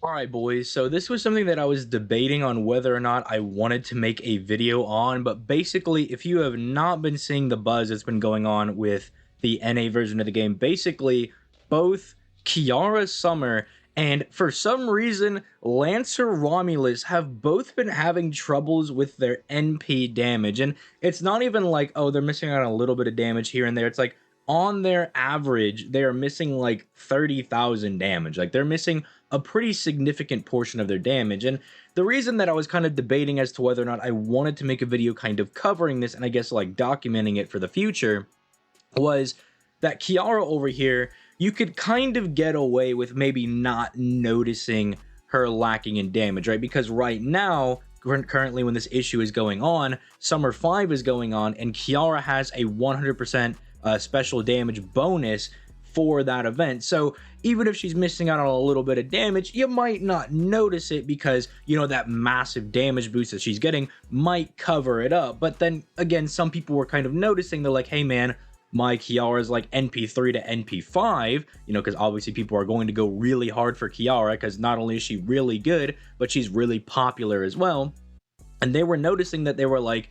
All right, boys. So this was something that I was debating on whether or not I wanted to make a video on, but basically, if you have not been seeing the buzz that's been going on with the NA version of the game, basically both Kiara Summer and for some reason Lancer Romulus have both been having troubles with their NP damage. And it's not even like, oh, they're missing out on a little bit of damage here and there. It's like on their average, they are missing like 30,000 damage. Like they're missing a pretty significant portion of their damage. And the reason that I was kind of debating as to whether or not I wanted to make a video kind of covering this and I guess like documenting it for the future was that Kiara over here, you could kind of get away with maybe not noticing her lacking in damage, right? Because right now, currently when this issue is going on, Summer 5 is going on, and Kiara has a 100% special damage bonus for that event. So even if she's missing out on a little bit of damage, you might not notice it because, you know, that massive damage boost that she's getting might cover it up. But then again, some people were kind of noticing, they're like, hey man, my Kiara is like NP3 to NP5, you know, because obviously people are going to go really hard for Kiara because not only is she really good, but she's really popular as well. And they were noticing that they were like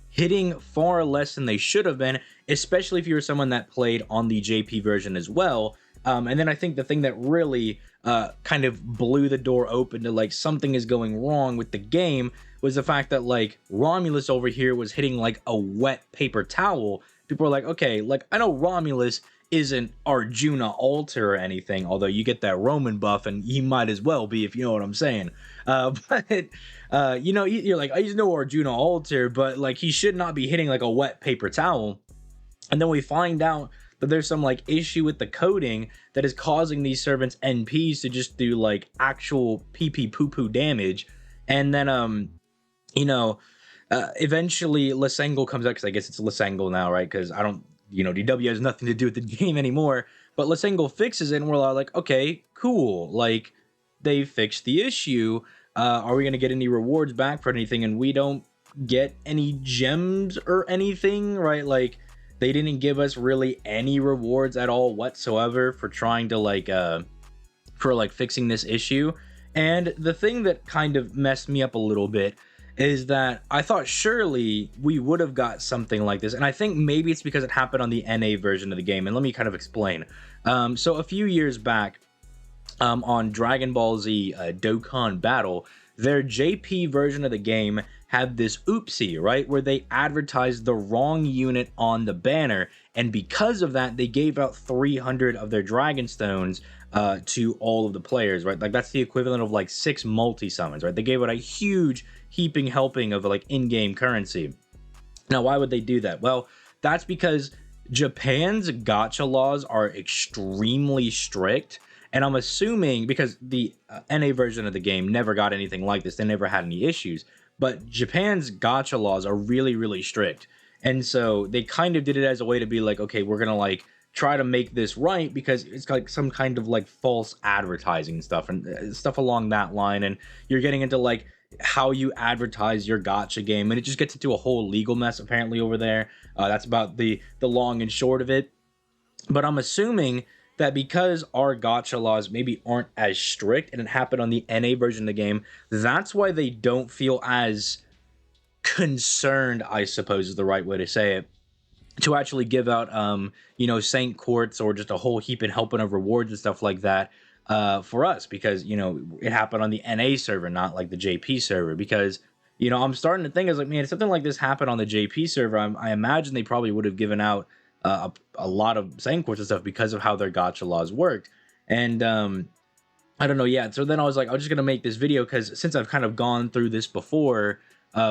hitting far less than they should have been, especially if you were someone that played on the JP version as well. And then I think the thing that really kind of blew the door open to like something is going wrong with the game was the fact that like Romulus over here was hitting like a wet paper towel. People are like, okay, like I know Romulus isn't Arjuna Alter or anything, although you get that Roman buff and he might as well be, if you know what I'm saying. But you know, you're like, I just know Arjuna Alter, but like he should not be hitting like a wet paper towel. And then we find out that there's some like issue with the coding that is causing these servants NPs to just do like actual pee pee poo poo damage. And then you know, eventually Lasengle comes out, because I guess it's Lasengle now, right? Because I don't, you know, DW has nothing to do with the game anymore. But Lasengle fixes it, and we're like, okay, cool. Like, they fixed the issue. Are we going to get any rewards back for anything? And we don't get any gems or anything, right? Like, they didn't give us really any rewards at all whatsoever for trying to, like, for, like, fixing this issue. And the thing that kind of messed me up a little bit is that I thought surely we would have got something like this. And I think maybe it's because it happened on the NA version of the game. And let me kind of explain. So a few years back, on Dragon Ball Z Dokkan Battle, their JP version of the game had this oopsie, right? Where they advertised the wrong unit on the banner. And because of that, they gave out 300 of their Dragon Stones to all of the players, right? Like that's the equivalent of like 6 multi-summons, right? They gave out a huge heaping helping of like in-game currency. Now, why would they do that? Well, that's because Japan's gacha laws are extremely strict. And I'm assuming because the NA version of the game never got anything like this, they never had any issues. But Japan's gacha laws are really, really strict. And so they kind of did it as a way to be like, okay, we're going to like try to make this right because it's like some kind of like false advertising stuff and stuff along that line. And you're getting into like how you advertise your gacha game, and it just gets into a whole legal mess apparently over there. That's about the long and short of it. But I'm assuming that because our gacha laws maybe aren't as strict and it happened on the NA version of the game, that's why they don't feel as concerned, I suppose is the right way to say it, to actually give out you know, Saint Quartz or just a whole heap and helping of rewards and stuff like that for us, because you know it happened on the NA server, not like the JP server. Because you know, I'm starting to think, I was like, man, if something like this happened on the JP server, I imagine they probably would have given out a lot of Saint Quartz and stuff because of how their gacha laws worked. And I don't know, yeah. So then I was like, I'm just gonna make this video because since I've kind of gone through this before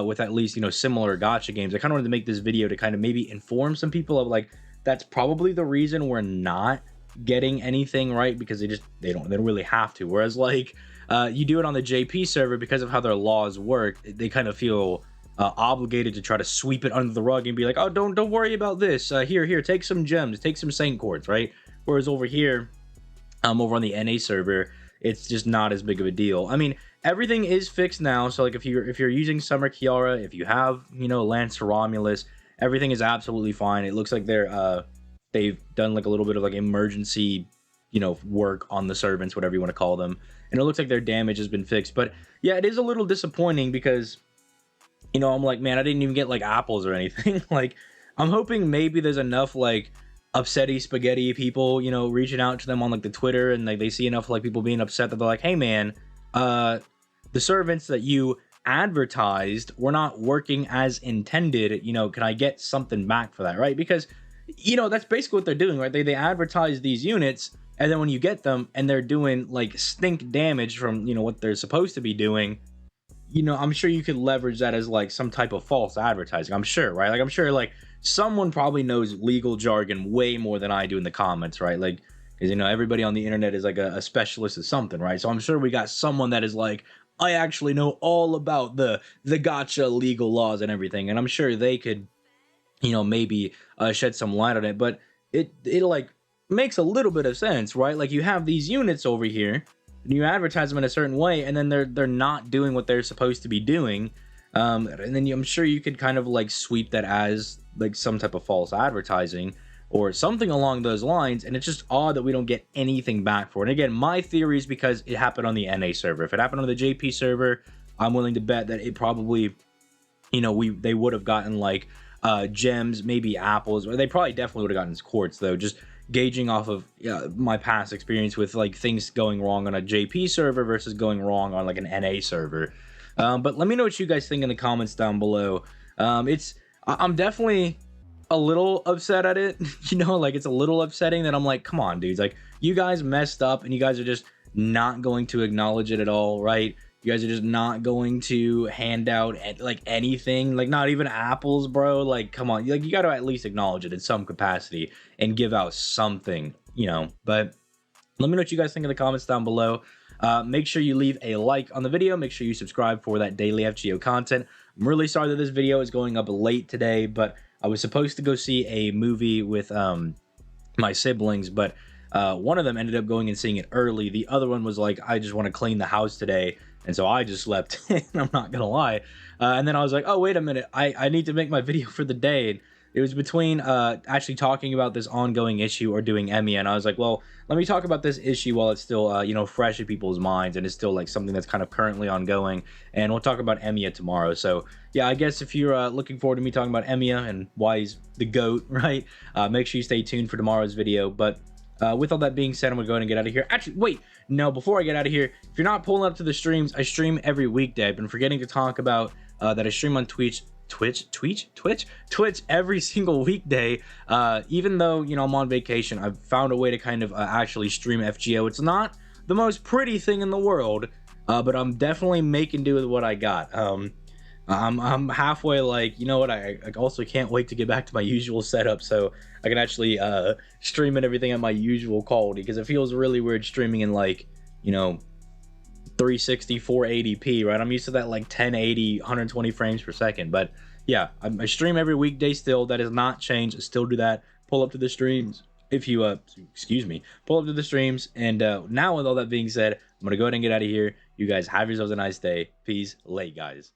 with at least, you know, similar gacha games, I kind of wanted to make this video to kind of maybe inform some people of like, that's probably the reason we're not getting anything right, because they don't really have to. Whereas like you do it on the JP server, because of how their laws work, they kind of feel obligated to try to sweep it under the rug and be like, oh, don't worry about this. Here, take some gems, take some Saint Quartz, right? Whereas over here, over on the NA server, it's just not as big of a deal. I mean, everything is fixed now. So like if you're using Summer Kiara, if you have, you know, Lance Romulus, everything is absolutely fine. It looks like they've done like a little bit of like emergency, you know, work on the servants, whatever you want to call them. and it looks like their damage has been fixed. But yeah, it is a little disappointing because, you know, I'm like, man, I didn't even get like apples or anything. Like, I'm hoping maybe there's enough like upsetty spaghetti people, you know, reaching out to them on like the Twitter, and like they see enough like people being upset that they're like, hey man, the servants that you advertised were not working as intended. You know, can I get something back for that, right? Because, you know, that's basically what they're doing, right? They advertise these units, and then when you get them and they're doing like stink damage from, you know, what they're supposed to be doing, you know, I'm sure you could leverage that as like some type of false advertising. I'm sure, right? Like, I'm sure like someone probably knows legal jargon way more than I do in the comments, right? Like, because, you know, everybody on the internet is like a specialist of something, right? So I'm sure we got someone that is like, I actually know all about the gacha legal laws and everything, and I'm sure they could, you know, maybe shed some light on it. But it like makes a little bit of sense, right? Like, you have these units over here, and you advertise them in a certain way, and then they're not doing what they're supposed to be doing. And then I'm sure you could kind of like sweep that as like some type of false advertising or something along those lines. And it's just odd that we don't get anything back for it. And again, my theory is because it happened on the NA server. If it happened on the JP server, I'm willing to bet that it probably, you know, they would have gotten like gems, maybe apples, or they probably definitely would have gotten quartz, though, just gauging off of my past experience with like things going wrong on a JP server versus going wrong on like an NA server. But let me know what you guys think in the comments down below. I'm definitely a little upset at it. You know, like, it's a little upsetting that I'm like, come on, dudes, like, you guys messed up and you guys are just not going to acknowledge it at all, right? You guys are just not going to hand out like anything, like not even apples, bro. Like, come on, like, you got to at least acknowledge it in some capacity and give out something, you know. But let me know what you guys think in the comments down below. Make sure you leave a like on the video. Make sure you subscribe for that daily FGO content. I'm really sorry that this video is going up late today, but I was supposed to go see a movie with my siblings, but one of them ended up going and seeing it early. The other one was like, I just want to clean the house today, and so I just slept in. I'm not gonna lie. And then I was like, oh, wait a minute, I need to make my video for the day. And it was between actually talking about this ongoing issue or doing Emiya, and I was like, well, let me talk about this issue while it's still you know, fresh in people's minds, and it's still like something that's kind of currently ongoing, and we'll talk about Emiya tomorrow. So yeah, I guess if you're looking forward to me talking about Emiya and why he's the GOAT, right, make sure you stay tuned for tomorrow's video. But with all that being said, I'm gonna go ahead and get out of here. Actually, wait, no, before I get out of here, if you're not pulling up to the streams, I stream every weekday. I've been forgetting to talk about that I stream on Twitch every single weekday. Even though, you know, I'm on vacation, I've found a way to kind of actually stream FGO. It's not the most pretty thing in the world, but I'm definitely making do with what I got. I'm halfway, like, you know what, I also can't wait to get back to my usual setup so I can actually stream and everything at my usual quality, because it feels really weird streaming in, like, you know, 360 480p, right? I'm used to that like 1080 120 frames per second. But yeah, I stream every weekday still. That has not changed. I still do that. Pull up to the streams if you excuse me, pull up to the streams. And now, with all that being said, I'm gonna go ahead and get out of here. You guys have yourselves a nice day. Peace. Late, guys.